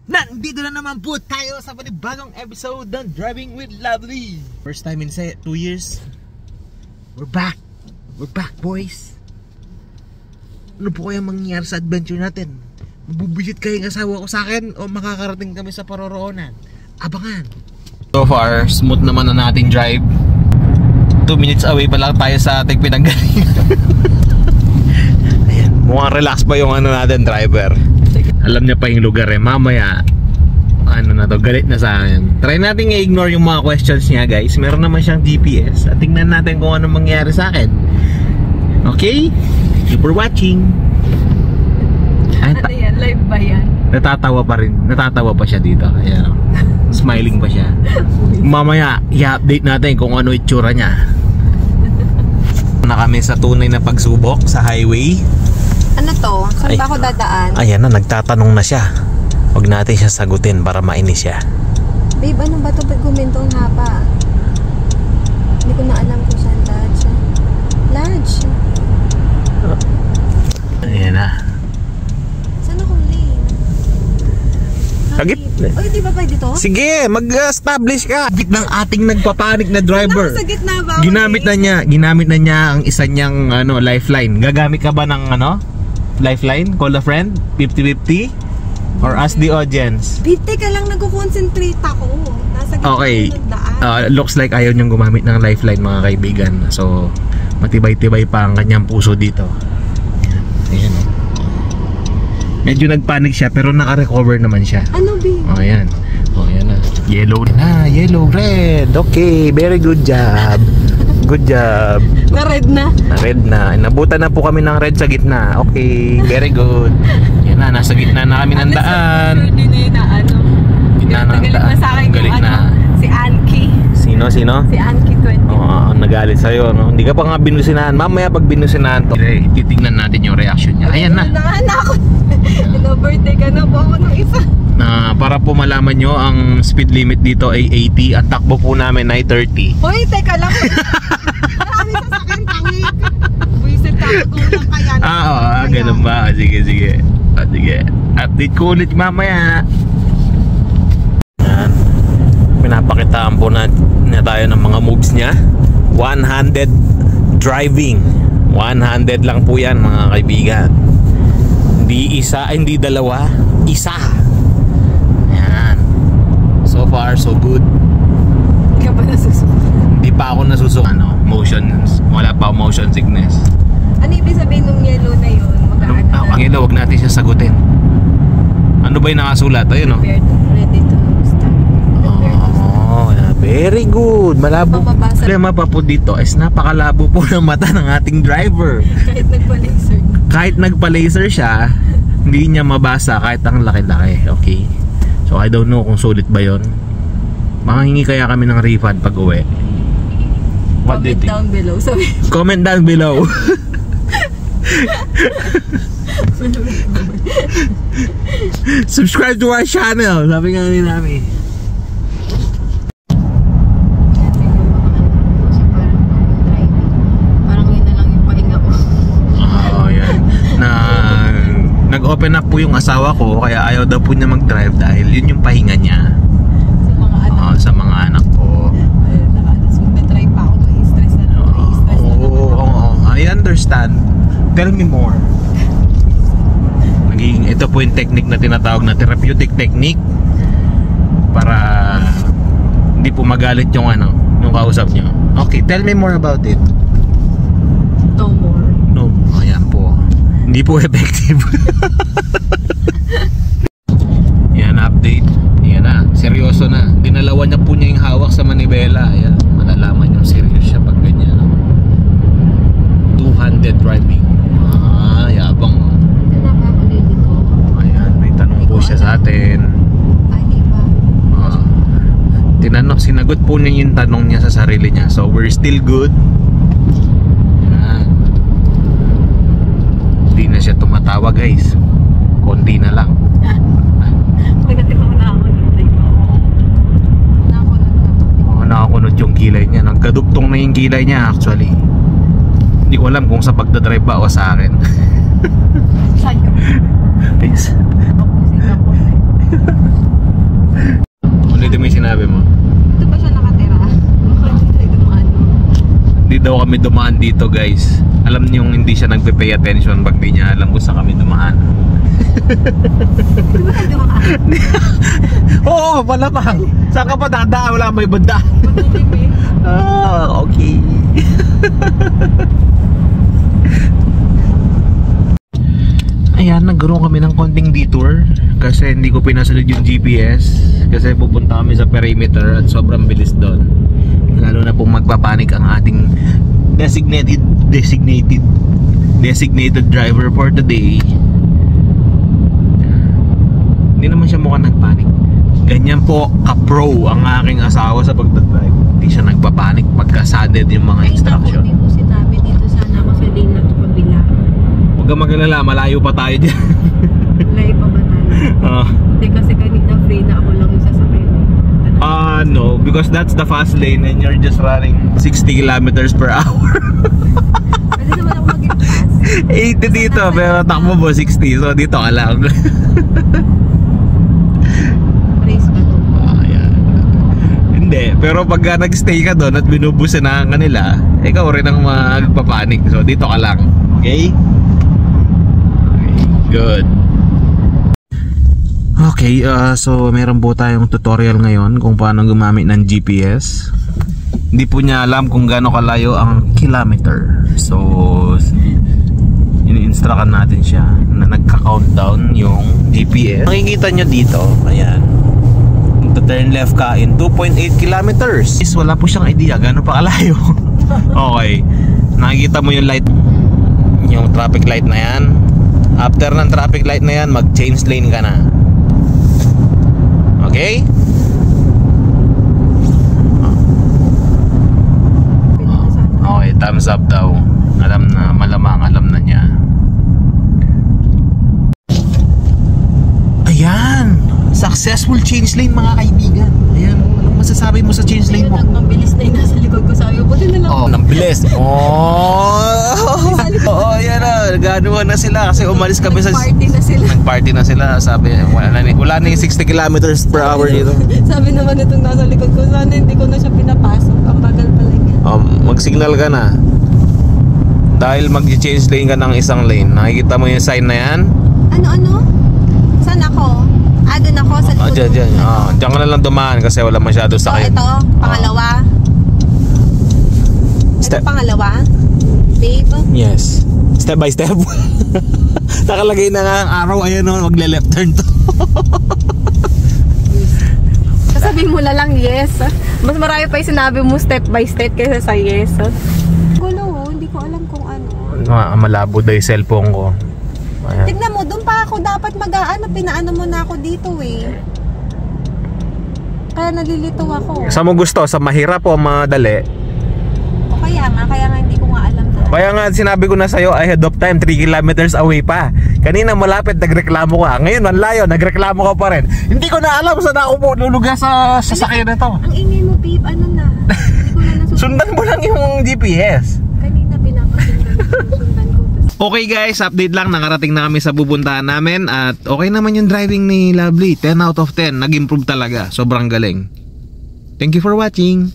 Nandito na naman po tayo sa panibagong episode ng Driving with Lovely. First time in 2 years. We're back. We're back, boys. Ano po kaya mangyayari sa adventure natin? Mabubisit kayong asawa ko sa akin o makakarating kami sa paroroonan? Abangan. So far, smooth naman na nating drive. 2 minutes away pa lang tayo sa ating pinanggalingan. Ayan, mukhang relax pa yung ano natin, driver. Alam niya pa yung lugar eh. Mamaya ano na to, galit na sa akin. Try natin i-ignore yung mga questions niya, guys. Meron naman siyang GPS at tingnan natin kung ano mangyayari sa akin. Okay? Thank you for watching. Ano yan? Live ba yan? Natatawa pa rin. Natatawa pa siya dito. Ayan. Smiling pa siya. Mamaya i-update natin kung ano itsura niya. Na kami sa tunay na pagsubok sa highway. Ano to? Saan ba ako dadaan? Ayan na, nagtatanong na siya. Huwag natin siya sagutin para mainis siya. Babe, ano ba ito? Ba't gumintong haba? Hindi ko na alam kung saan lodge. Lodge? Ayan na. Saan akong lane? Sagit. Oy, di ba pwede to? Sige, mag-establish ka. Git ng ating nagpapanik na driver. Nasa gitna ba? Ginamit na niya ang isa niyang lifeline. Gagamit ka ba ng lifeline? Call a friend? 50-50? Or ask the audience? Bite ka lang, nag-concentrate ako. Nasa gitna Okay. ng daan. Looks like ayaw niyang gumamit ng lifeline, mga kaibigan. So, matibay-tibay pa ang kanyang puso dito. Ayan. Medyo nagpanic siya pero naka-recover naman siya. Ano, babe? Ayan. Ayan na. Yellow na. Yellow, red. Okay, very good job. Good job. Na-red na. Na-red na. Inabutan na po kami ng red sa gitna. Okay, very good. Yan na, nasa gitna na kami ng daan. Hindi na Gitna na ng daan. na sa akin Galit yung na. Si Anki. Sino? Si Anki 20. Oo, nagalit sa'yo, no? Hindi ka pa nga binusinahan. Mamaya pag binusinahan to, titignan natin yung reaction niya. Ayan na. Nahan ako. In-overtake ka na po ako ng isa. Para po malaman nyo, ang speed limit dito ay 80 at takbo po namin ay 30. Hoy, teka lang. Marami sasakyan, tangik. Buisit ka, kulang kaya na. Ganun ba? Sige. Sige. Update ko ulit mamaya. Yan. Pinapakitaan po na tayo ng mga moves niya. One-handed driving. One-handed lang po yan, mga kaibigan. Hindi isa, hindi dalawa. Isa. Yan. So far, so good. Hindi ka pa nasusunod. Hindi pa ako nasusunod. Wala pa akong motion sickness. Ano ibig sabihin nung yellow na yun? Ang yellow, huwag natin siya sagutin. Ano ba yung nakasulat? Ayun, no? Ready to start. Very good. Malabo. Pamabasa. Problema pa po dito is napakalabo po ng mata ng ating driver. Kahit nagpa-laser. Kahit nagpa-laser siya, hindi niya mabasa kahit ang laki-laki. Okay. So I don't know kung sulit ba yon. Makahingi kaya kami ng refund pag uwi. What do you think? Comment down below. Sabi. Comment down below. Subscribe to our channel. Sabi nga namin. Nag-open up po yung asawa ko kaya ayaw daw po niya mag-drive dahil yun yung pahinga niya sa mga anak ko. Nag-try pa ako, stress na I understand. Tell me more. Ito po yung technique na tinatawag na therapeutic technique para hindi po magalit yung yung kausap niyo. Okay, tell me more about it. No more. No, ayan po. Hindi po effective. Yan, update. Yan na, seryoso na. Dinalawan niya po niya yung hawak sa manibela. Ayan, malalaman yung serious siya pag ganyan. Two-handed driving. Yabang. Ayan, may tanong po siya sa atin. Sinagot po niya yung tanong niya sa sarili niya. So, we're still good. Hindi na siya tumatawa, guys. Konti na lang. Nakakunod yung kilay niya. Nagkadugtong na yung kilay niya actually. Hindi ko alam kung sa pagdadrive ba o sa akin. Sa'yo. Thanks. Ulitin mo yung sinabi mo. Ito ba siya nakatira? Baka hindi tayo dumaan. Hindi daw kami dumaan dito, guys. Alam niyo yung hindi siya nagpe-pay attention pag di niya alam kung saan kami dumaan. Di ba tayo dumaan? Oo, malamang. Saan ka pa dadaan? Wala may banda. Ah, okay. Ayan, nagkaroon kami ng konting detour kasi hindi ko pinasunod yung GPS kasi pupunta kami sa perimeter at sobrang bilis doon. Lalo na kung magpapanik ang ating designated driver for the day. Hindi naman siya mukhang nagpanik. Ganyan po ka-pro ang aking asawa sa pagdadrive. Hindi siya nagpapanik pagka-sudden yung mga instruction. Ay, naku, sinabi dito sana ako sa lane na ito kabila. Huwag kang magalala, malayo pa tayo dyan. Malayo pa ba tayo? Hindi kasi kanina free na ako lang yung sasakyan. No, because that's the fast lane and you're just running 60 kilometers per hour. Pwede naman ako maging fast. 80 dito, pero takbo mo 60, so dito ka lang. Race ba ito? Ayan. Hindi, pero pagka nag-stay ka doon at binubusan na kanila, ikaw rin ang magpapanik, so dito ka lang. Okay? Good. Okay, so meron po tayong tutorial ngayon kung paano gumamit ng GPS. Hindi po niya alam kung gaano kalayo ang kilometer. So, ini-instructan natin siya na nagka-countdown yung GPS. Makikita nyo dito, ayan. To-turn left ka in 2.8 kilometers. Wala po siyang idea gaano pa kalayo. Okay, nakikita mo yung light, yung traffic light na yan. After ng traffic light na yan, mag-change lane ka na. Okay? Okay, thumbs up daw. Alam na, malamang alam na niya. Ayan! Successful change lane, mga kaibigan. Ayan, anong masasabi mo sa change lane mo? Nagmabilis na yung nasa likod ko. Sabi ko, buti na lang. Oh, nabilis. Oh, yan na. Gano'n na sila kasi umalis kami sa... Nag-party na sila. Nag-party na sila. Sabi, wala na yung 60 kilometers per hour dito. Sabi naman itong nasa likod ko, sana hindi ko na siya pinapasok. Ang bagal pala yan. Mag-signal ka na. Dahil mag-change lane ka ng isang lane. Nakikita mo yung sign na yan? Ano? Saan ako? Doon ako sa likod. Diyan. Diyan ka na lang dumaan kasi wala masyado So, sakit. ito, pangalawa. Ito, pangalawa. Babe. Yes. Step by step. Nakalagay na nga ang araw. Ayan o, magle-left turn to. Sasabihin mo lang yes. Mas marami pa yung sinabi mo step by step kaysa sa yes. Gulo, hindi ko alam kung ano. Malabo daw yung cellphone ko. Ayan. Tignan mo, doon pa ako dapat mag-aano. Pinaano mo na ako dito eh. Kaya nalilito ako. Saan mo gusto? Sa mahirap o madali? O kaya nga hindi ko nga alam talaga. Kaya nga sinabi ko na sa'yo ahead of time, 3 kilometers away pa. Kanina malapit, nagreklamo ka. Ngayon, ang layo, nagreklamo ka pa rin. Hindi ko na alam saan ako luluga sa sasakyan na to. Ang ingay mo, babe. Ano na? Hindi ko na nasusunod. Sundan mo lang yung GPS. Kanina pinapasundan ko. Okay guys, update lang. Nakarating na kami sa pupuntahan namin. At okay naman yung driving ni Lovely. 10 out of 10. Nag-improve talaga. Sobrang galing. Thank you for watching.